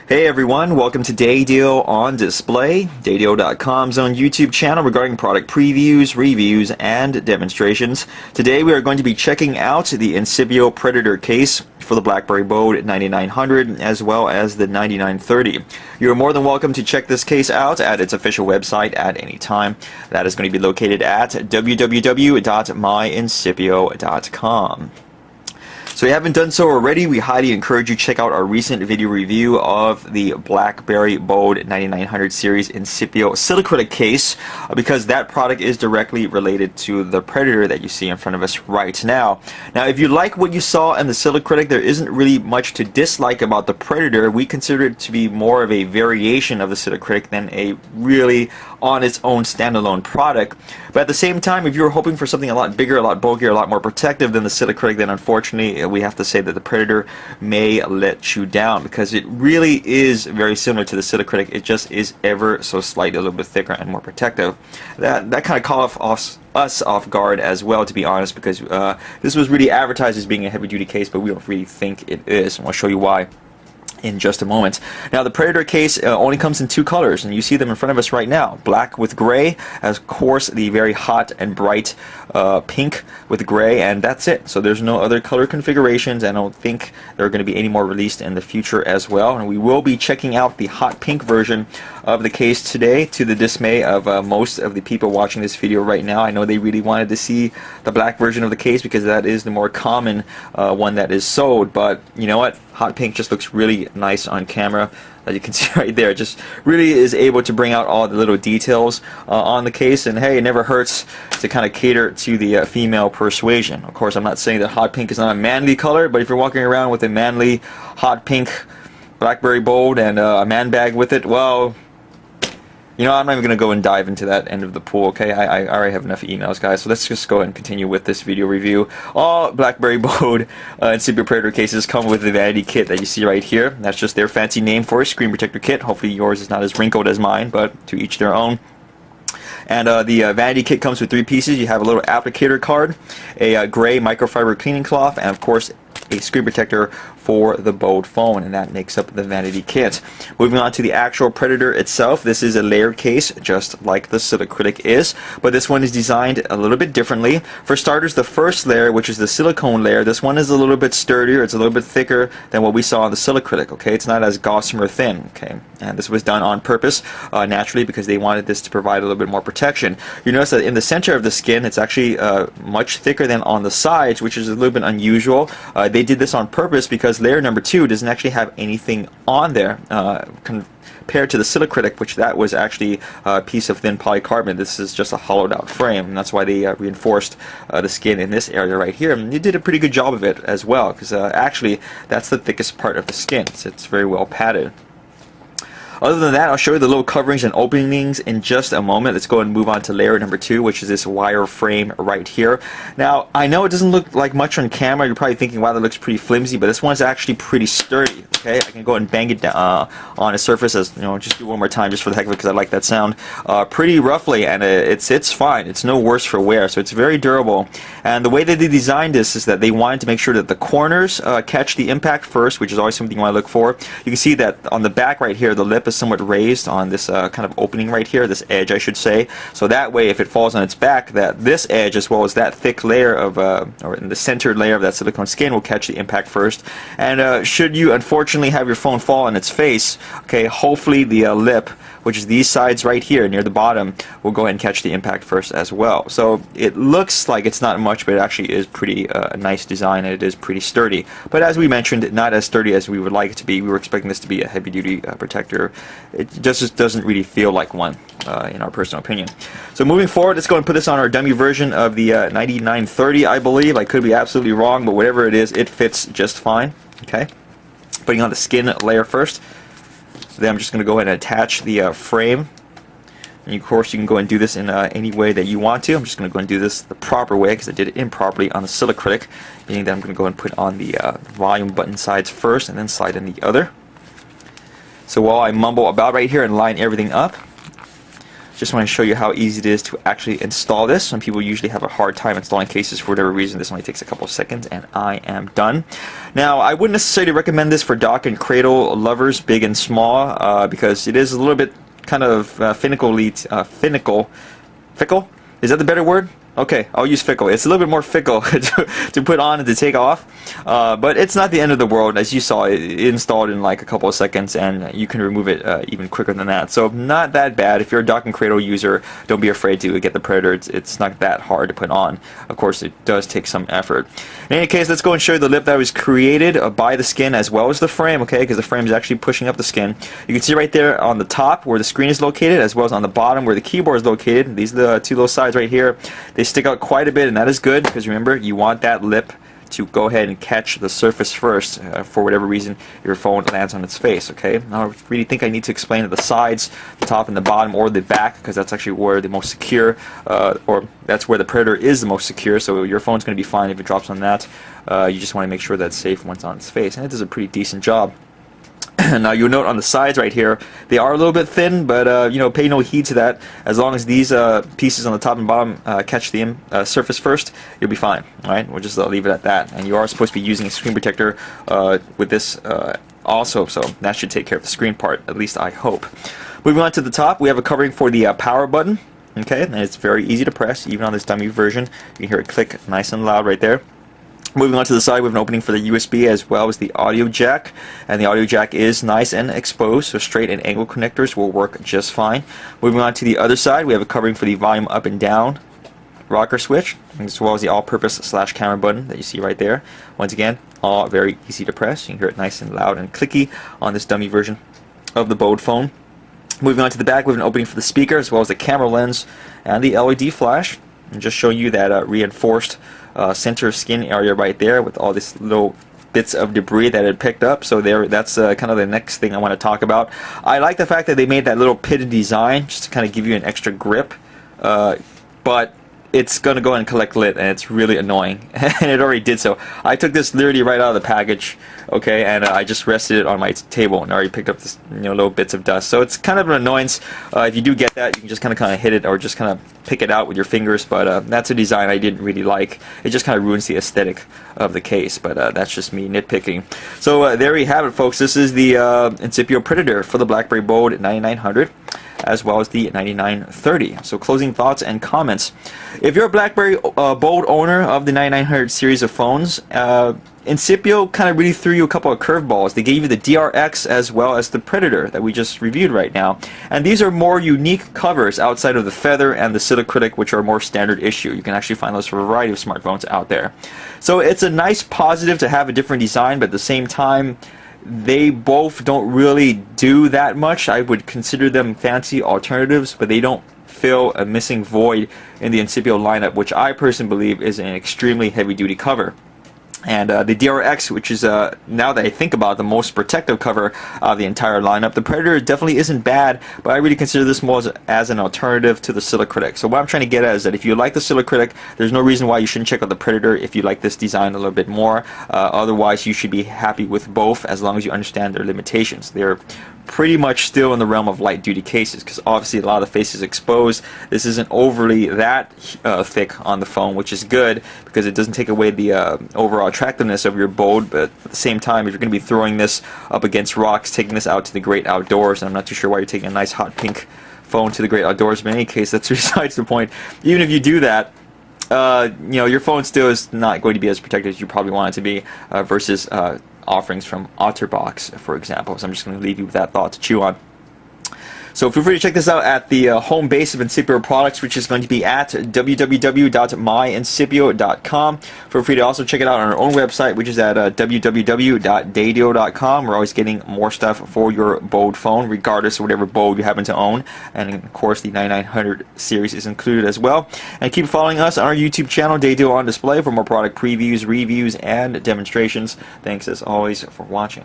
Hey everyone, welcome to Day Deal on Display, daydeal.com's own YouTube channel regarding product previews, reviews, and demonstrations. Today we are going to be checking out the Incipio Predator case for the Blackberry Bold 9900 as well as the 9930. You're more than welcome to check this case out at its official website at any time. That is going to be located at www.myincipio.com. So if you haven't done so already, we highly encourage you to check out our recent video review of the Blackberry Bold 9900 series Incipio Silicritic case because that product is directly related to the Predator that you see in front of us right now. Now, if you like what you saw in the Silicritic, there isn't really much to dislike about the Predator. We consider it to be more of a variation of the Silicritic than a really on its own standalone product. But at the same time, if you're hoping for something a lot bigger, a lot bulkier, a lot more protective than the Silicritic, then unfortunately we have to say that the Predator may let you down because it really is very similar to the Silicritic. It just is ever so slightly a little bit thicker and more protective. That kind of caught us off guard as well, to be honest, because this was really advertised as being a heavy-duty case, but we don't really think it is, and I'll show you why in just a moment. Now, the Predator case only comes in two colors, and you see them in front of us right now. Black with gray, as of course the very hot and bright pink with gray, and that's it. So there's no other color configurations, and I don't think there are going to be any more released in the future as well. And we will be checking out the hot pink version of the case today, to the dismay of most of the people watching this video right now. I know they really wanted to see the black version of the case because that is the more common one that is sold, but you know what? Hot pink just looks really nice on camera. As you can see right there, it just really is able to bring out all the little details on the case, and hey, it never hurts to kind of cater to the female persuasion. Of course, I'm not saying that hot pink is not a manly color, but if you're walking around with a manly hot pink Blackberry Bold and a man bag with it, well, you know, I'm not even going to go and dive into that end of the pool, okay? I already have enough emails, guys, so let's just go ahead and continue with this video review. All Blackberry Bold Incipio Predator cases come with the vanity kit that you see right here. That's just their fancy name for a screen protector kit. Hopefully yours is not as wrinkled as mine, but to each their own. And the vanity kit comes with three pieces. You have a little applicator card, a gray microfiber cleaning cloth, and of course a screen protector for the Bold phone, and that makes up the vanity kit. Moving on to the actual Predator itself, this is a layered case just like the Silicritic is, but this one is designed a little bit differently. For starters, the first layer, which is the silicone layer, this one is a little bit sturdier, it's a little bit thicker than what we saw on the Silicritic, okay? It's not as gossamer thin, okay? And this was done on purpose, naturally, because they wanted this to provide a little bit more protection. You notice that in the center of the skin, it's actually much thicker than on the sides, which is a little bit unusual. They did this on purpose because layer number 2 doesn't actually have anything on there compared to the Silicritic, which that was actually a piece of thin polycarbonate. This is just a hollowed out frame, and that's why they reinforced the skin in this area right here. And they did a pretty good job of it as well, because actually that's the thickest part of the skin. So it's very well padded. Other than that, I'll show you the little coverings and openings in just a moment. Let's go and move on to layer number 2, which is this wire frame right here. Now, I know it doesn't look like much on camera. You're probably thinking, wow, that looks pretty flimsy, but this one's actually pretty sturdy, okay? I can go and bang it down, on a surface, as you know, just do one more time just for the heck of it because I like that sound, pretty roughly, and it's fine. It's no worse for wear, so it's very durable. And the way that they designed this is that they wanted to make sure that the corners catch the impact first, which is always something you want to look for. You can see that on the back right here, the lip is somewhat raised on this kind of opening right here, this edge I should say, so that way if it falls on its back, that this edge as well as that thick layer of or in the centered layer of that silicone skin will catch the impact first. And should you unfortunately have your phone fall on its face, okay, hopefully the lip, which is these sides right here near the bottom, will go ahead and catch the impact first as well. So it looks like it's not much, but it actually is pretty a nice design, and it is pretty sturdy. But as we mentioned, not as sturdy as we would like it to be. We were expecting this to be a heavy-duty protector. It just doesn't really feel like one, in our personal opinion. So moving forward, let's go and put this on our dummy version of the 9930, I believe. I could be absolutely wrong, but whatever it is, it fits just fine. Okay, putting on the skin layer first. Then I'm just going to go ahead and attach the frame. And of course you can go and do this in any way that you want to. I'm just going to go and do this the proper way because I did it improperly on the Silicritic, meaning that I'm going to go and put on the volume button sides first and then slide in the other. So while I mumble about right here and line everything up, Just want to show you how easy it is to actually install this. Some people usually have a hard time installing cases for whatever reason. This only takes a couple of seconds and I am done. Now, I wouldn't necessarily recommend this for dock and cradle lovers, big and small, because it is a little bit kind of fickle? Is that the better word? Okay, I'll use fickle. It's a little bit more fickle to put on and to take off, but it's not the end of the world. As you saw, it installed in like a couple of seconds, and you can remove it even quicker than that. So not that bad. If you're a dock and cradle user, don't be afraid to get the Predator. It's not that hard to put on. Of course, it does take some effort. In any case, let's go and show you the lip that was created by the skin as well as the frame, okay, because the frame is actually pushing up the skin. You can see right there on the top where the screen is located, as well as on the bottom where the keyboard is located. These are the two little sides right here. They stick out quite a bit, and that is good because remember, you want that lip to go ahead and catch the surface first. For whatever reason, your phone lands on its face. Okay, I don't really think I need to explain the sides, the top and the bottom, or the back, because that's actually where the most secure, or that's where the Predator is the most secure. So your phone's going to be fine if it drops on that. You just want to make sure that's safe once on its face, and it does a pretty decent job. Now you'll note on the sides right here, they are a little bit thin, but you know, pay no heed to that. As long as these pieces on the top and bottom catch the surface first, you'll be fine. All right, we'll just leave it at that. And you are supposed to be using a screen protector with this also, so that should take care of the screen part, at least I hope. Moving on to the top, we have a covering for the power button. Okay, and it's very easy to press, even on this dummy version. You can hear it click nice and loud right there. Moving on to the side, we have an opening for the USB as well as the audio jack, and the audio jack is nice and exposed, so straight and angle connectors will work just fine. Moving on to the other side, we have a covering for the volume up and down rocker switch, as well as the all-purpose / camera button that you see right there. Once again, all very easy to press. You can hear it nice and loud and clicky on this dummy version of the Bode phone. Moving on to the back, we have an opening for the speaker as well as the camera lens and the LED flash. And just showing you that reinforced center skin area right there with all these little bits of debris that it picked up. So there, that's kind of the next thing I want to talk about. I like the fact that they made that little pitted design just to kind of give you an extra grip, but it's going to go and collect lint, and it's really annoying. And it already did so. I took this literally right out of the package, okay, and I just rested it on my table and already picked up this, you know, little bits of dust. So it's kind of an annoyance. If you do get that, you can just kind of hit it or just kind of pick it out with your fingers. But that's a design I didn't really like. It just kind of ruins the aesthetic of the case. But that's just me nitpicking. So there you have it, folks. This is the Incipio Predator for the Blackberry Bode 9900. As well as the 9930. So closing thoughts and comments. If you're a Blackberry Bode owner of the 9900 series of phones, Incipio kind of really threw you a couple of curveballs. They gave you the DRX as well as the Predator that we just reviewed right now. And these are more unique covers outside of the Feather and the Silicritic, which are more standard issue. You can actually find those for a variety of smartphones out there. So it's a nice positive to have a different design, but at the same time, they both don't really do that much. I would consider them fancy alternatives, but they don't fill a missing void in the Incipio lineup, which I personally believe is an extremely heavy-duty cover. And the DRX, which is, now that I think about it, the most protective cover of the entire lineup. The Predator definitely isn't bad, but I really consider this more as an alternative to the Silicritic. So what I'm trying to get at is that if you like the Silicritic, there's no reason why you shouldn't check out the Predator if you like this design a little bit more. Otherwise, you should be happy with both as long as you understand their limitations. They're pretty much still in the realm of light duty cases, because obviously a lot of the face is exposed. This isn't overly that thick on the phone, which is good because it doesn't take away the overall attractiveness of your Bode, but at the same time, if you're going to be throwing this up against rocks, taking this out to the great outdoors, and I'm not too sure why you're taking a nice hot pink phone to the great outdoors, but in any case, that's besides the point. Even if you do that, you know, your phone still is not going to be as protected as you probably want it to be versus offerings from OtterBox, for example. So I'm just going to leave you with that thought to chew on. So feel free to check this out at the home base of Incipio products, which is going to be at www.myincipio.com. Feel free to also check it out on our own website, which is at www.dadio.com. We're always getting more stuff for your Bode phone, regardless of whatever Bode you happen to own. And of course, the 9900 series is included as well. And keep following us on our YouTube channel, Dadio on Display, for more product previews, reviews, and demonstrations. Thanks as always for watching.